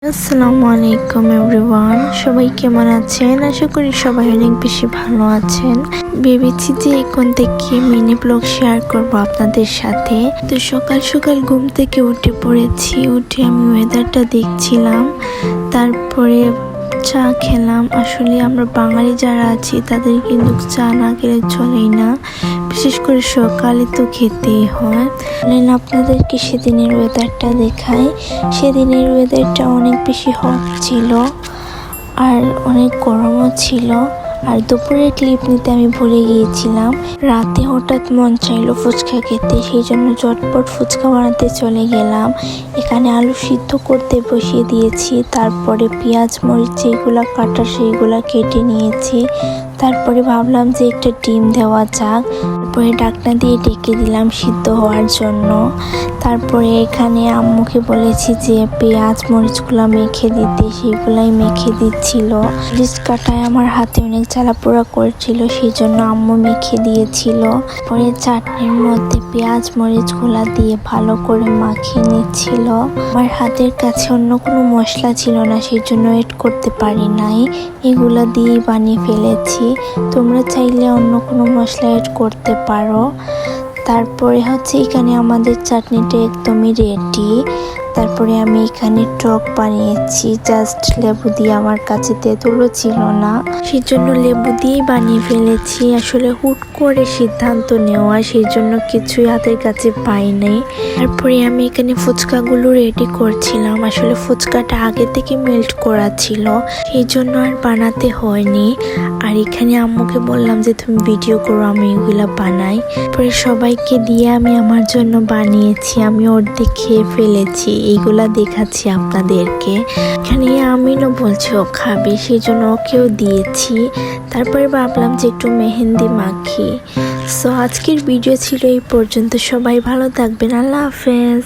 আসসালামু আলাইকুম এভরিওয়ান, সবাই কেমন আছেন? আশা করি সবাই অনেক বেশি ভালো আছেন। ভেবেছি যে এখন থেকে মিনি ব্লগ শেয়ার করব আপনাদের সাথে। তো সকাল সকাল ঘুম থেকে উঠে পড়েছি। উঠে আমি ওয়েদারটা দেখছিলাম, তারপরে চা খেলাম। আসলে আমরা বাঙালি যারা আছি তাদের কিন্তু চা না খেলে চলেই না, বিশেষ করে সকালে তো খেতেই হয়। আপনাদেরকে সেদিনের ওয়েদারটা দেখাই। সেদিনের ওয়েদারটা অনেক বেশি হট ছিল আর অনেক গরমও ছিল। আর দুপুরের ক্লিপ নিতে আমি ভুলে গিয়েছিলাম। রাতে হঠাৎ মন চাইলো ফুচকা খেতে, সেই জন্য চটপট ফুচকা বানাতে চলে গেলাম। এখানে আলু সিদ্ধ করতে বসিয়ে দিয়েছি, তারপরে পেঁয়াজ মরিচ যেগুলো কাটা সেইগুলো কেটে নিয়েছি। তারপরে ভাবলাম যে একটা ডিম দেওয়া যাক, তারপরে ঢাকনা দিয়ে ঢেকে দিলাম সিদ্ধ হওয়ার জন্য। তারপরে এখানে আম্মুকে বলেছি যে পেঁয়াজ মরিচগুলো মেখে দিতে, সেইগুলাই মেখে দিচ্ছিল। মরিচ কাটায় আমার হাতে অনেক জ্বালাপোড়া করছিল, সেই জন্য আম্মু মেখে দিয়েছিল। পরে চাটনির মধ্যে পেঁয়াজ মরিচগুলা দিয়ে ভালো করে মাখিয়ে নিচ্ছিল। আমার হাতের কাছে অন্য কোনো মশলা ছিল না, সেই জন্য এড করতে পারি নাই, এগুলা দিয়েই বানিয়ে ফেলেছি। তোমরা চাইলে অন্য কোনো মশলা এড করতে পারো। তারপরে এখানে আমাদের চাটনিটা একদমই রেডি। তারপরে আমি এখানে টক বানিয়েছি জাস্ট লেবু দিয়ে, আমার কাছে তেঁতুলও ছিল না, সেই জন্য লেবু দিয়েই বানিয়ে ফেলেছি। আসলে হুট করে সিদ্ধান্ত নেওয়া, সেই জন্য কিছুই হাতের কাছে পাই নাই। তারপরে আমি এখানে ফুচকাগুলো রেডি করছিলাম। আসলে ফুচকাটা আগে থেকে মেল্ট করা ছিল, সেই জন্য আর বানাতে হয়নি। আর এখানে আম্মুকে বললাম যে তুমি ভিডিও করো, আমি এগুলা বানাই। পরে সবাইকে দিয়ে আমি আমার জন্য বানিয়েছি। আমি অর্ধেক খেয়ে ফেলেছি, এইগুলা দেখাচ্ছি আপনাদেরকে। এখানে আমিনও বলছে ও খাবে, সেই জন্য ওকেও দিয়েছি। তারপরে ভাবলাম যে একটু মেহেন্দি মাখি। সো আজকের ভিডিও ছিল এই পর্যন্ত। সবাই ভালো থাকবেন, আল্লাহ হাফেজ।